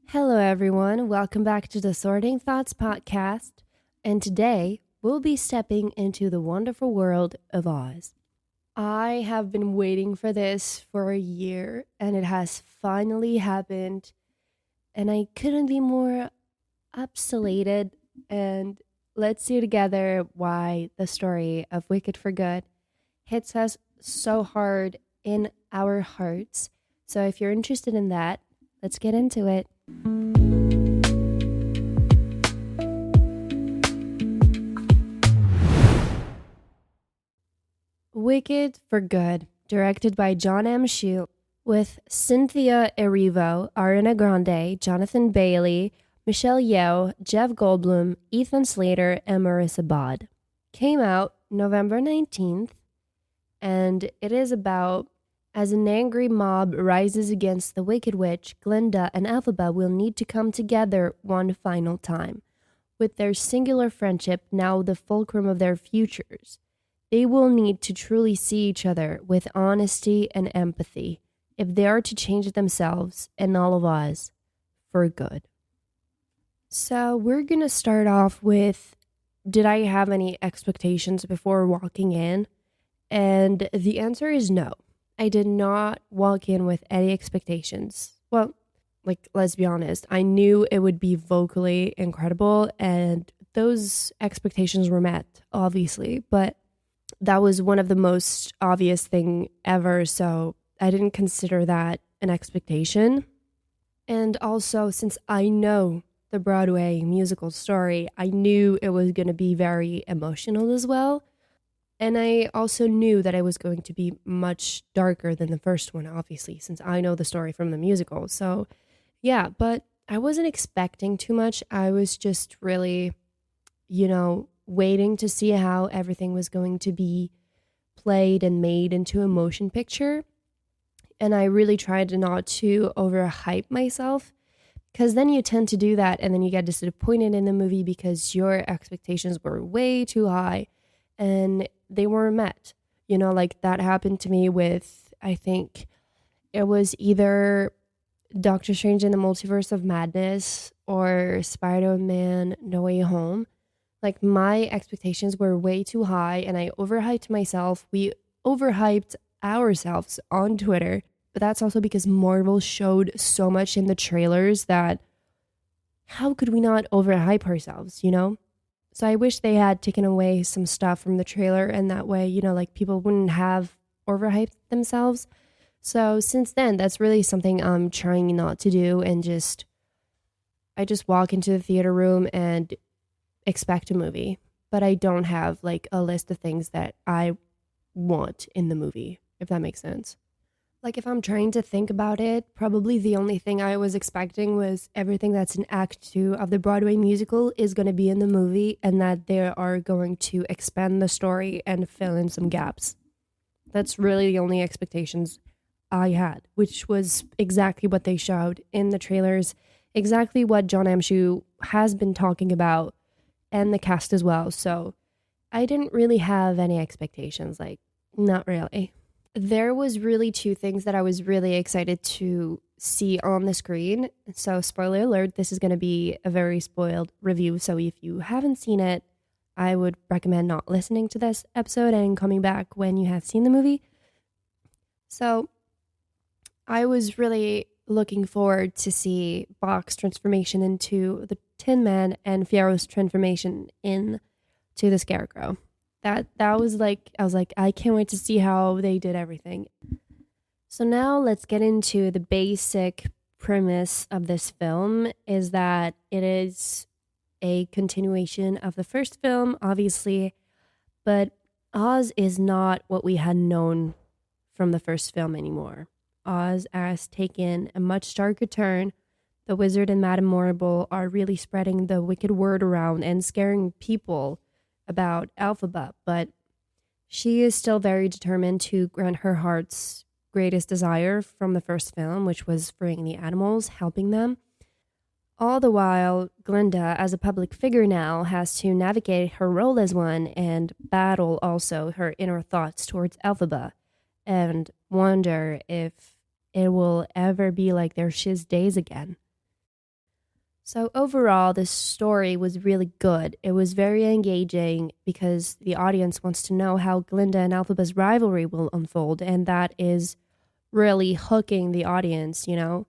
Hello, everyone. Welcome back to the Sorting Thoughts podcast. And today we'll be stepping into the wonderful world of Oz. I have been waiting for this for a year, and it has finally happened. And I couldn't be more upsolated. And let's see together why the story of Wicked for Good hits us so hard in our hearts. So if you're interested in that, let's get into it. Wicked for Good, directed by John M. Chu, with Cynthia Erivo, Ariana Grande, Jonathan Bailey, Michelle Yeoh, Jeff Goldblum, Ethan Slater, and Marissa Bond. Came out November 19th, and it is about as an angry mob rises against the Wicked Witch, Glinda and Elphaba will need to come together one final time. With their singular friendship now the fulcrum of their futures, they will need to truly see each other with honesty and empathy if they are to change themselves and all of us for good. So, we're going to start off with, did I have any expectations before walking in? And the answer is no. I did not walk in with any expectations. Well, let's be honest, I knew it would be vocally incredible, and those expectations were met, obviously, but that was one of the most obvious thing ever, so I didn't consider that an expectation. And also, since I know the Broadway musical story, I knew it was going to be very emotional as well. And I also knew that it was going to be much darker than the first one, obviously, since I know the story from the musical. So, yeah, but I wasn't expecting too much. I was just really, waiting to see how everything was going to be played and made into a motion picture. And I really tried not to overhype myself, because then you tend to do that and then you get disappointed in the movie because your expectations were way too high and they weren't met. Like that happened to me with, I think it was either Doctor Strange in the Multiverse of Madness or Spider-Man No Way Home. Like my expectations were way too high and I overhyped myself. We overhyped ourselves on Twitter, but that's also because Marvel showed so much in the trailers that how could we not overhype ourselves, So I wish they had taken away some stuff from the trailer and that way, people wouldn't have overhyped themselves. So since then, that's really something I'm trying not to do and I just walk into the theater room and expect a movie, but I don't have like a list of things that I want in the movie, if that makes sense. Like if I'm trying to think about it, probably the only thing I was expecting was everything that's in Act 2 of the Broadway musical is going to be in the movie and that they are going to expand the story and fill in some gaps. That's really the only expectations I had, which was exactly what they showed in the trailers, exactly what John M. Chu has been talking about and the cast as well. So I didn't really have any expectations, like not really. There was really two things that I was really excited to see on the screen. So spoiler alert, this is going to be a very spoiled review. So if you haven't seen it, I would recommend not listening to this episode and coming back when you have seen the movie. So I was really looking forward to see Bach's transformation into the Tin Man and Fiyera's transformation into the Scarecrow. That was like, I was like, I can't wait to see how they did everything. So now let's get into the basic premise of this film is that it is a continuation of the first film, obviously, but Oz is not what we had known from the first film anymore. Oz has taken a much darker turn. The wizard and Madame Morrible are really spreading the wicked word around and scaring people about Elphaba, but she is still very determined to grant her heart's greatest desire from the first film, which was freeing the animals, helping them. All the while, Glinda, as a public figure now, has to navigate her role as one and battle also her inner thoughts towards Elphaba and wonder if it will ever be like their shiz days again. So overall, this story was really good. It was very engaging because the audience wants to know how Glinda and Elphaba's rivalry will unfold, and that is really hooking the audience, you know?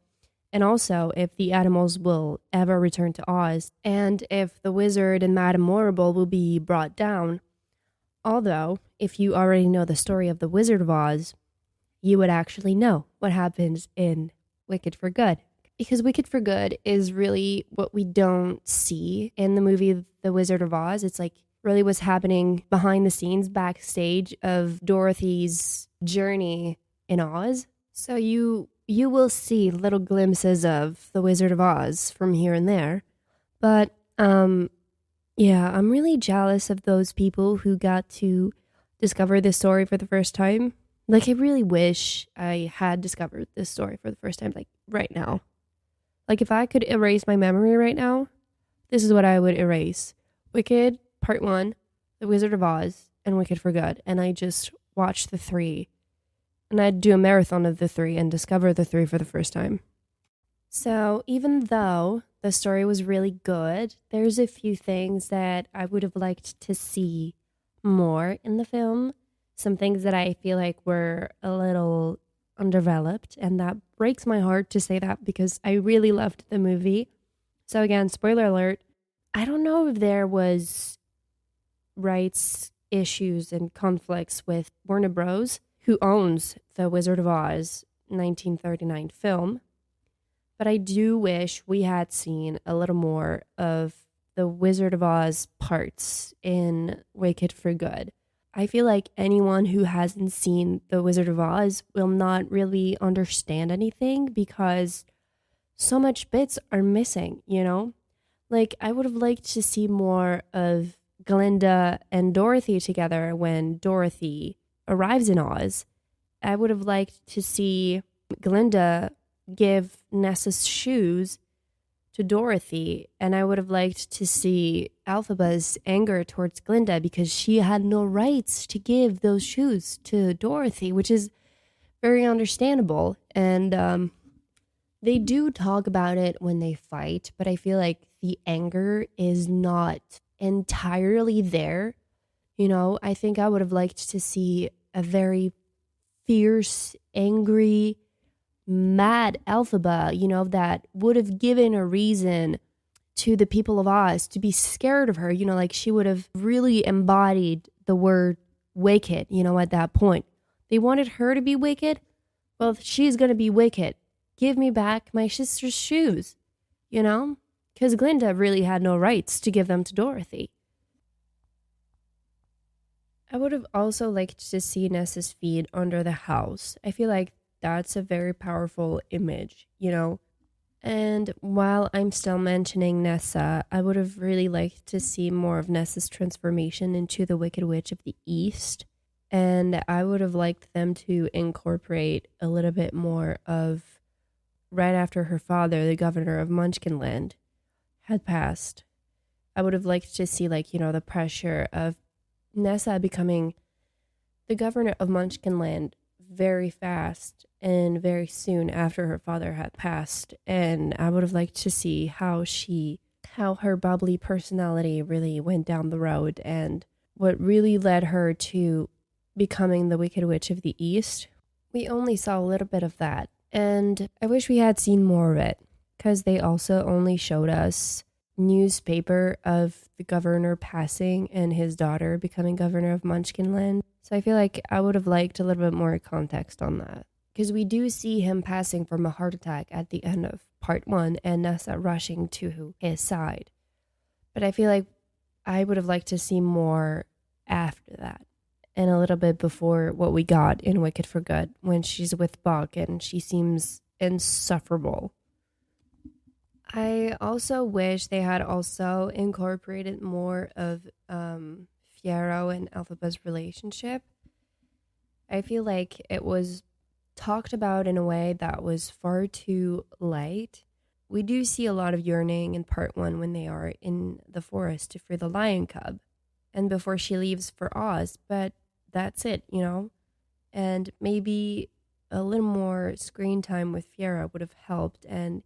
And also, if the animals will ever return to Oz, and if the wizard and Madame Morrible will be brought down. Although, if you already know the story of the Wizard of Oz, you would actually know what happens in Wicked for Good. Because Wicked for Good is really what we don't see in the movie The Wizard of Oz. It's like really what's happening behind the scenes, backstage of Dorothy's journey in Oz. So you will see little glimpses of The Wizard of Oz from here and there. But yeah, I'm really jealous of those people who got to discover this story for the first time. Like, I really wish I had discovered this story for the first time, like, right now. Like, if I could erase my memory right now, this is what I would erase. Wicked, Part 1, The Wizard of Oz, and Wicked for Good. And I just watched the three. And I'd do a marathon of the three and discover the three for the first time. So, even though the story was really good, there's a few things that I would have liked to see more in the film. Some things that I feel like were a little undeveloped, and that breaks my heart to say that because I really loved the movie. So again, spoiler alert, I don't know if there was rights issues and conflicts with Warner Bros., who owns The Wizard of Oz 1939 film. But I do wish we had seen a little more of the Wizard of Oz parts in Wicked for Good. I feel like anyone who hasn't seen The Wizard of Oz will not really understand anything because so much bits are missing, you know? Like, I would have liked to see more of Glinda and Dorothy together when Dorothy arrives in Oz. I would have liked to see Glinda give Nessa's shoes to Dorothy, and I would have liked to see Elphaba's anger towards Glinda because she had no rights to give those shoes to Dorothy, which is very understandable. And they do talk about it when they fight, but I feel like the anger is not entirely there. You know, I think I would have liked to see a very fierce, angry, mad Elphaba, you know, that would have given a reason to the people of Oz to be scared of her. You know, like she would have really embodied the word wicked, you know, at that point. They wanted her to be wicked. Well, she's going to be wicked. Give me back my sister's shoes, you know, because Glinda really had no rights to give them to Dorothy. I would have also liked to see Nessa's feet under the house. I feel like that's a very powerful image, you know? And while I'm still mentioning Nessa, I would have really liked to see more of Nessa's transformation into the Wicked Witch of the East. And I would have liked them to incorporate a little bit more of right after her father, the governor of Munchkinland, had passed. I would have liked to see, like, you know, the pressure of Nessa becoming the governor of Munchkinland very fast and very soon after her father had passed. And I would have liked to see how her bubbly personality really went down the road and what really led her to becoming the Wicked Witch of the East. We only saw a little bit of that, and I wish we had seen more of it because they also only showed us newspaper of the governor passing and his daughter becoming governor of Munchkinland. So I feel like I would have liked a little bit more context on that. Because we do see him passing from a heart attack at the end of part 1 and Nessa rushing to his side. But I feel like I would have liked to see more after that. And a little bit before what we got in Wicked for Good when she's with Buck and she seems insufferable. I also wish they had also incorporated more of Fiyero and Elphaba's relationship. I feel like it was talked about in a way that was far too light. We do see a lot of yearning in part 1 when they are in the forest to free the lion cub and before she leaves for Oz, but that's it, you know? And maybe a little more screen time with Fiyero would have helped, and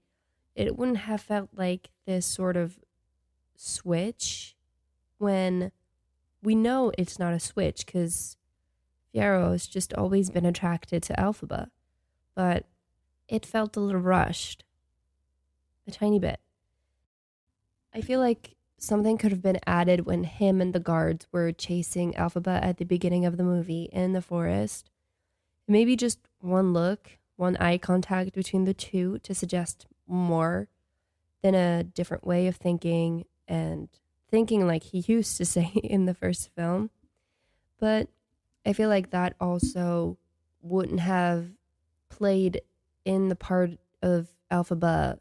it wouldn't have felt like this sort of switch when we know it's not a switch because Fiyero has just always been attracted to Elphaba. But it felt a little rushed, a tiny bit. I feel like something could have been added when him and the guards were chasing Elphaba at the beginning of the movie in the forest. Maybe just one look, one eye contact between the two to suggest more than a different way of thinking and thinking like he used to say in the first film. But I feel like that also wouldn't have played in the part of Elphaba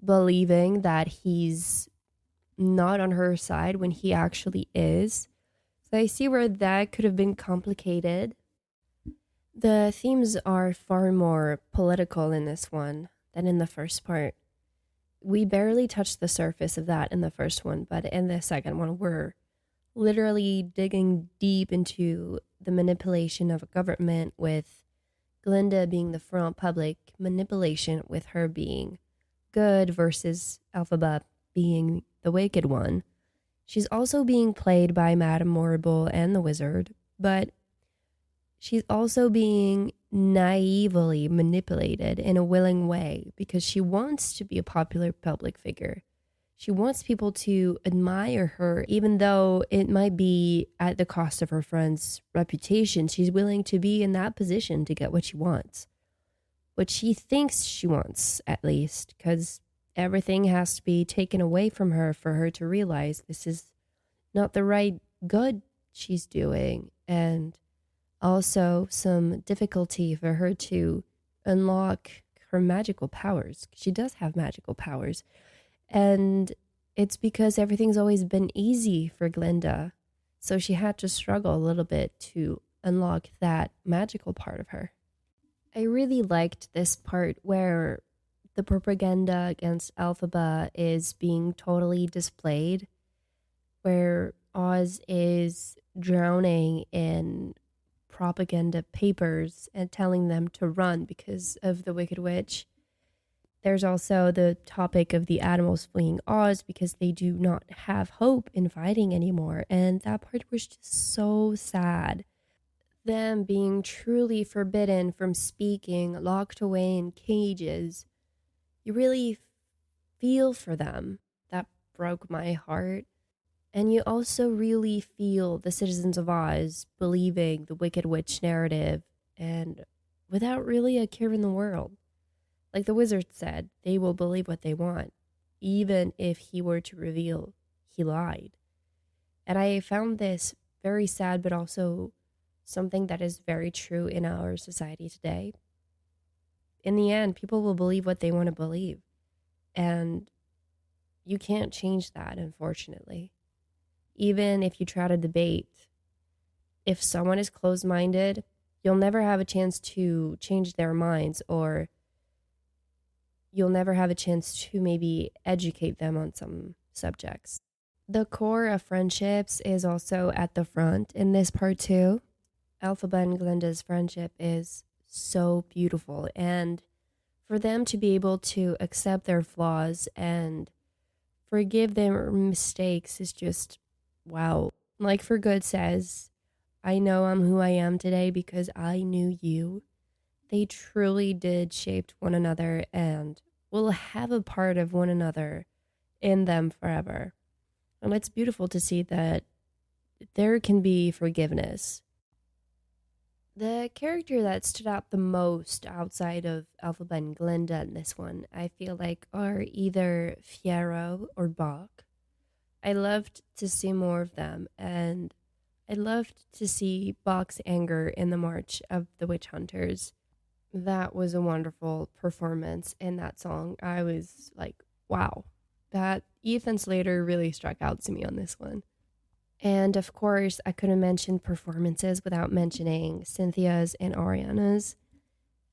believing that he's not on her side when he actually is. So I see where that could have been complicated. The themes are far more political in this one than in the first part. We barely touched the surface of that in the first one, but in the second one, we're literally digging deep into the manipulation of a government, with Glinda being the front public manipulation, with her being good versus Elphaba being the wicked one. She's also being played by Madame Morrible and the Wizard, but she's also being naively manipulated in a willing way because she wants to be a popular public figure. She wants people to admire her, even though it might be at the cost of her friend's reputation. She's willing to be in that position to get what she wants. What she thinks she wants, at least, because everything has to be taken away from her for her to realize this is not the right good she's doing. And also some difficulty for her to unlock her magical powers. She does have magical powers. And it's because everything's always been easy for Glinda. So she had to struggle a little bit to unlock that magical part of her. I really liked this part where the propaganda against Elphaba is being totally displayed, where Oz is drowning in propaganda papers and telling them to run because of the Wicked Witch. There's also the topic of the animals fleeing Oz because they do not have hope in fighting anymore. And that part was just so sad. Them being truly forbidden from speaking, locked away in cages. You really feel for them. That broke my heart. And you also really feel the citizens of Oz believing the Wicked Witch narrative and without really a care in the world. Like the Wizard said, they will believe what they want, even if he were to reveal he lied. And I found this very sad, but also something that is very true in our society today. In the end, people will believe what they want to believe. And you can't change that, unfortunately. Even if you try to debate, if someone is closed-minded, you'll never have a chance to change their minds, or you'll never have a chance to maybe educate them on some subjects. The core of friendships is also at the front in this part too. Elphaba and Glinda's friendship is so beautiful, and for them to be able to accept their flaws and forgive their mistakes is just wow. Like For Good says, I know I'm who I am today because I knew you. They truly did shape one another and will have a part of one another in them forever. And it's beautiful to see that there can be forgiveness. The character that stood out the most outside of Elphaba and Glinda in this one, I feel like, are either Fiyero or Boq. I loved to see more of them, and I loved to see Boq's anger in the March of the Witch Hunters. That was a wonderful performance in that song. I was like, wow, that Ethan Slater really struck out to me on this one. And of course, I couldn't mention performances without mentioning Cynthia's and Ariana's.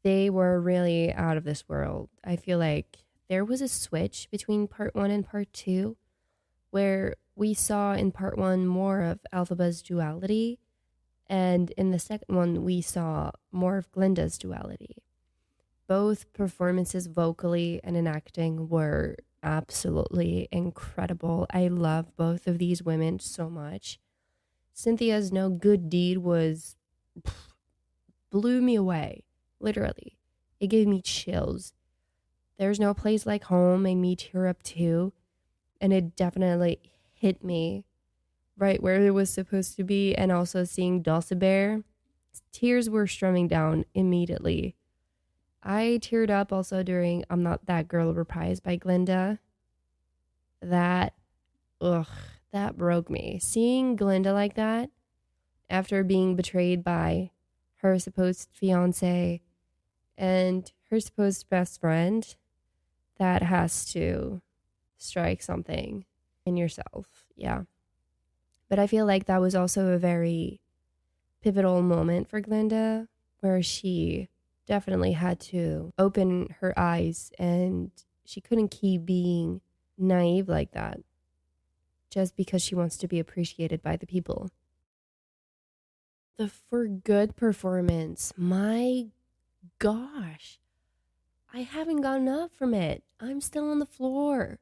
They were really out of this world. I feel like there was a switch between part one and part two, where we saw in part one more of Elphaba's duality, and in the second one, we saw more of Glinda's duality. Both performances, vocally and in acting, were absolutely incredible. I love both of these women so much. Cynthia's No Good Deed was blew me away, literally. It gave me chills. There's No Place Like Home made me tear up too, and it definitely hit me right where it was supposed to be. And also seeing Dulcibert, tears were streaming down immediately. I teared up also during I'm Not That Girl reprise by Glinda. That, ugh, that broke me. Seeing Glinda like that after being betrayed by her supposed fiance and her supposed best friend, that has to strike something in yourself. Yeah. But I feel like that was also a very pivotal moment for Glinda where she definitely had to open her eyes and she couldn't keep being naive like that just because she wants to be appreciated by the people. The For Good performance, my gosh, I haven't gotten up from it. I'm still on the floor.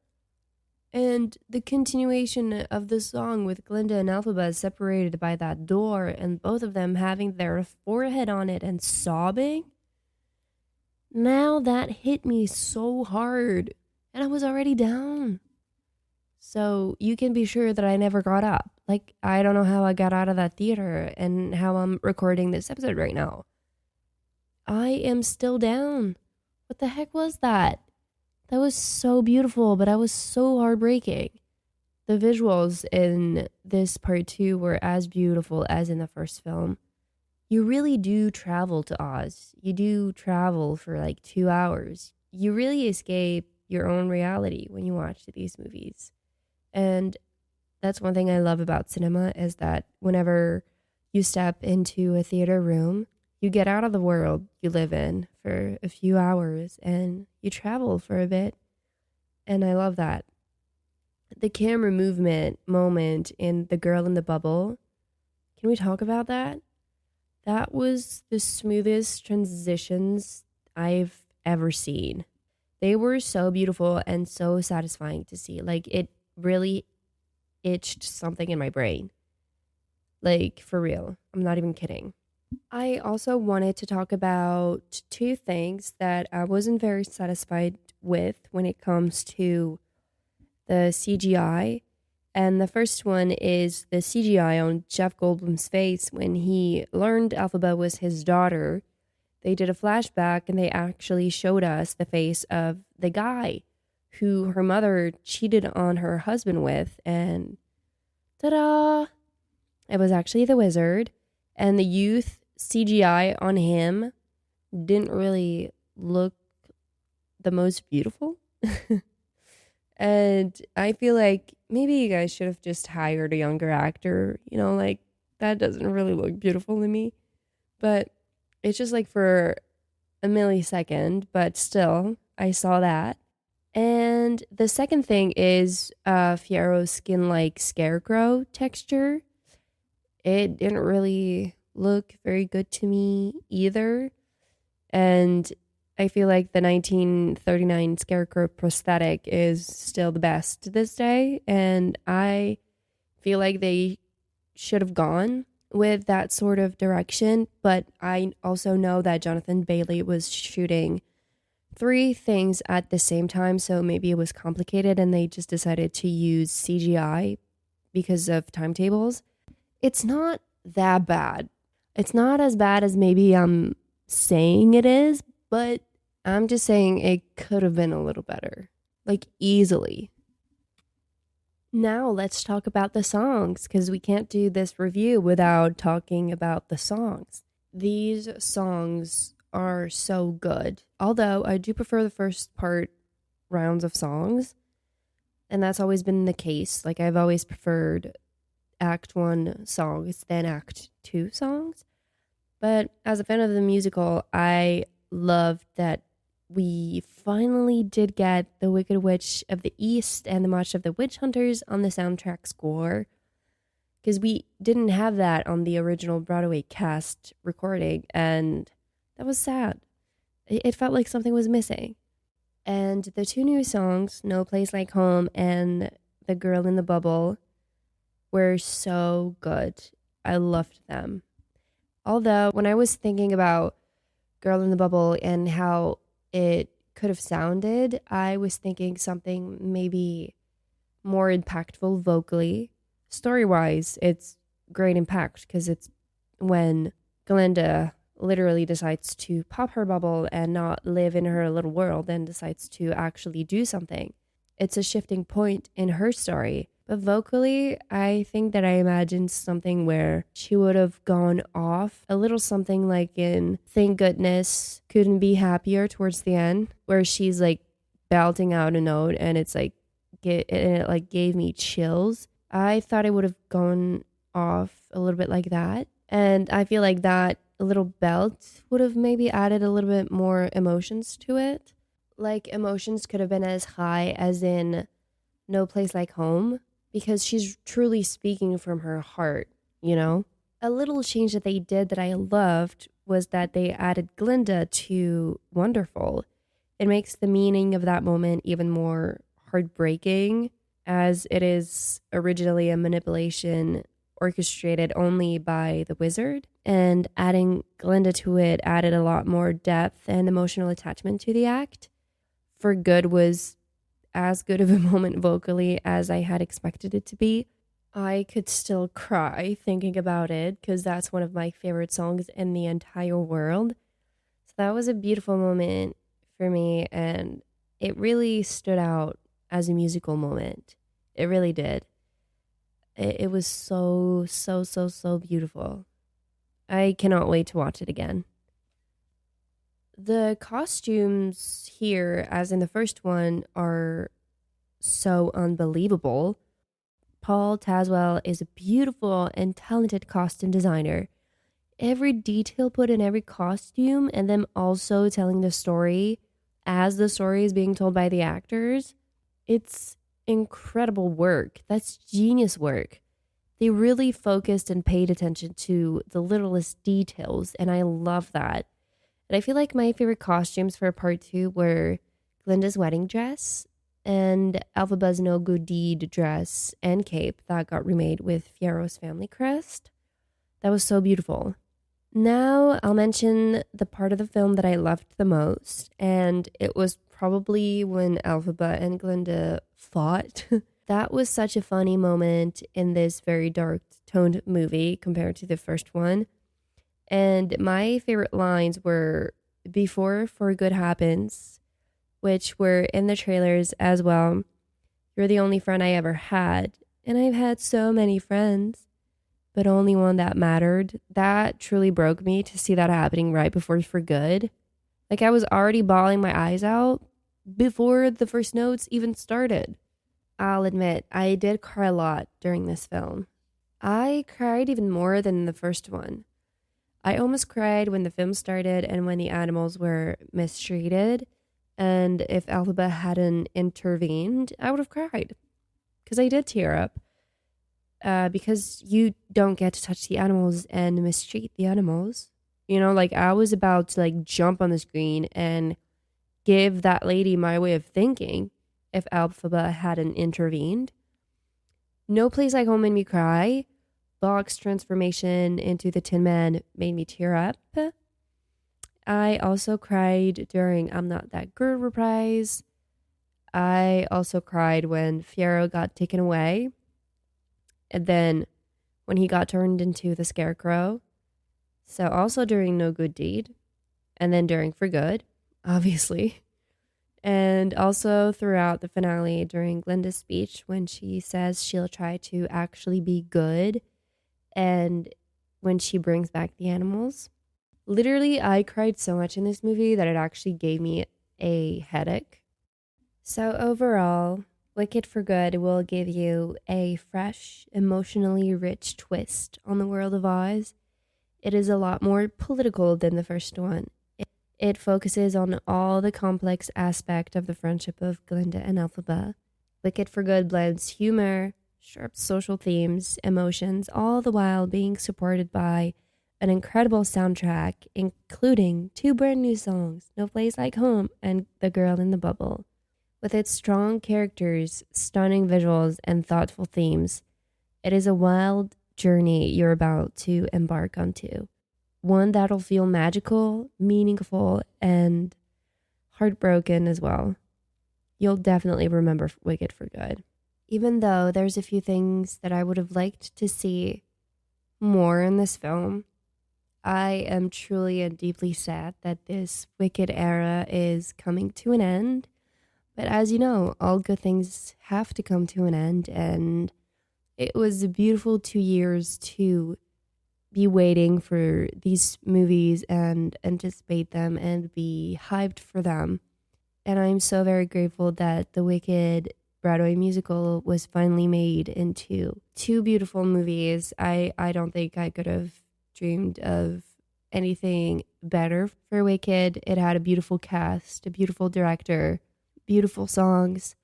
And the continuation of the song with Glinda and Elphaba separated by that door and both of them having their forehead on it and sobbing. Now that hit me so hard and I was already down. So you can be sure that I never got up. Like, I don't know how I got out of that theater and how I'm recording this episode right now. I am still down. What the heck was that? That was so beautiful, but I was so heartbreaking. The visuals in this part 2 were as beautiful as in the first film. You really do travel to Oz. You do travel for like 2 hours. You really escape your own reality when you watch these movies. And that's one thing I love about cinema is that whenever you step into a theater room, you get out of the world you live in for a few hours and you travel for a bit. And I love that. The camera movement moment in The Girl in the Bubble, can we talk about that? That was the smoothest transitions I've ever seen. They were so beautiful and so satisfying to see. Like, it really itched something in my brain. Like, for real. I'm not even kidding. I also wanted to talk about two things that I wasn't very satisfied with when it comes to the CGI. And the first one is the CGI on Jeff Goldblum's face when he learned Elphaba was his daughter. They did a flashback and they actually showed us the face of the guy who her mother cheated on her husband with. And ta-da! It was actually the wizard. And the youth CGI on him didn't really look the most beautiful. And I feel like maybe you guys should have just hired a younger actor. You know, like, that doesn't really look beautiful to me. But it's just like for a millisecond, but still, I saw that. And the second thing is Fiero's skin-like scarecrow texture. It didn't really look very good to me either. And I feel like the 1939 scarecrow prosthetic is still the best to this day. And I feel like they should have gone with that sort of direction. But I also know that Jonathan Bailey was shooting 3 things at the same time. So maybe it was complicated and they just decided to use CGI because of timetables. It's not that bad. It's not as bad as maybe I'm saying it is, but I'm just saying it could have been a little better. Like, easily. Now let's talk about the songs, because we can't do this review without talking about the songs. These songs are so good. Although I do prefer the first part rounds of songs, and that's always been the case. Like, I've always preferred Act 1 songs than Act 2 songs. But as a fan of the musical, I loved that we finally did get the Wicked Witch of the East and the March of the Witch Hunters on the soundtrack score. Because we didn't have that on the original Broadway cast recording, and that was sad. It felt like something was missing. And the two new songs, No Place Like Home and The Girl in the Bubble, were so good. I loved them. Although, when I was thinking about Girl in the Bubble and how it could have sounded, I was thinking something maybe more impactful vocally. Story wise, it's great impact because it's when Glinda literally decides to pop her bubble and not live in her little world and decides to actually do something. It's a shifting point in her story. But vocally, I think that I imagined something where she would have gone off a little something like in Thank Goodness Couldn't Be Happier towards the end, where she's like belting out a note and it's like, it like gave me chills. I thought it would have gone off a little bit like that. And I feel like that little belt would have maybe added a little bit more emotions to it. Like emotions could have been as high as in No Place Like Home, because she's truly speaking from her heart, you know? A little change that they did that I loved was that they added Glinda to Wonderful. It makes the meaning of that moment even more heartbreaking, as it is originally a manipulation orchestrated only by the wizard. And adding Glinda to it added a lot more depth and emotional attachment to the act. For Good was as good of a moment vocally as I had expected it to be. I could still cry thinking about it because that's one of my favorite songs in the entire world. So that was a beautiful moment for me, and it really stood out as a musical moment. It really did. It was so, so, so, so beautiful. I cannot wait to watch it again. The costumes here, as in the first one, are so unbelievable. Paul Tazwell is a beautiful and talented costume designer. Every detail put in every costume and them also telling the story as the story is being told by the actors, it's incredible work. That's genius work. They really focused and paid attention to the littlest details, and I love that. And I feel like my favorite costumes for part 2 were Glinda's wedding dress and Elphaba's No Good Deed dress and cape that got remade with Fiero's family crest. That was so beautiful. Now I'll mention the part of the film that I loved the most, and it was probably when Elphaba and Glinda fought. That was such a funny moment in this very dark toned movie compared to the first one. And my favorite lines were before For Good Happens, which were in the trailers as well. You're the only friend I ever had, and I've had so many friends, but only one that mattered. That truly broke me to see that happening right before For Good. Like I was already bawling my eyes out before the first notes even started. I'll admit, I did cry a lot during this film. I cried even more than the first one. I almost cried when the film started and when the animals were mistreated. And if Elphaba hadn't intervened, I would have cried. Because I did tear up. Because you don't get to touch the animals and mistreat the animals. You know, like I was about to like jump on the screen and give that lady my way of thinking if Elphaba hadn't intervened. No Place Like Home made me cry. Bog's transformation into the Tin Man made me tear up. I also cried during I'm Not That Girl reprise. I also cried when Fiero got taken away. And then when he got turned into the Scarecrow. So also during No Good Deed. And then during For Good, obviously. And also throughout the finale during Glinda's speech when she says she'll try to actually be good. And when she brings back the animals. Literally, I cried so much in this movie that it actually gave me a headache. So overall, Wicked for Good will give you a fresh, emotionally rich twist on the world of Oz. It is a lot more political than the first one. It focuses on all the complex aspect of the friendship of Glinda and Elphaba. Wicked for Good blends humor, sharp social themes, emotions, all the while being supported by an incredible soundtrack, including 2 brand new songs, No Place Like Home and The Girl in the Bubble. With its strong characters, stunning visuals, and thoughtful themes, it is a wild journey you're about to embark onto. One that'll feel magical, meaningful, and heartbroken as well. You'll definitely remember Wicked for good. Even though there's a few things that I would have liked to see more in this film, I am truly and deeply sad that this Wicked era is coming to an end. But as you know, all good things have to come to an end, and it was a beautiful 2 years to be waiting for these movies and anticipate them and be hyped for them. And I'm so very grateful that the Wicked Broadway musical was finally made into 2 beautiful movies. I don't think I could have dreamed of anything better for Wicked. It had a beautiful cast, a beautiful director, beautiful songs,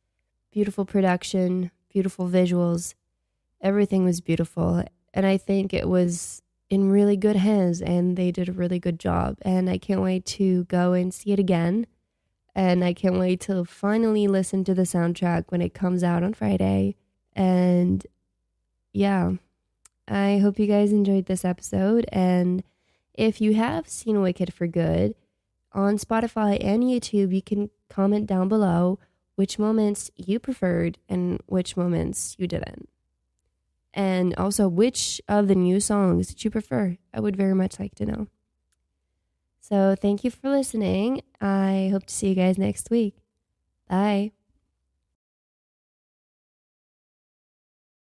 beautiful production, beautiful visuals. Everything was beautiful. And I think it was in really good hands and they did a really good job. And I can't wait to go and see it again. And I can't wait to finally listen to the soundtrack when it comes out on Friday. And yeah, I hope you guys enjoyed this episode. And if you have seen Wicked for Good on Spotify and YouTube, you can comment down below which moments you preferred and which moments you didn't. And also, which of the new songs did you prefer? I would very much like to know. So thank you for listening. I hope to see you guys next week. Bye.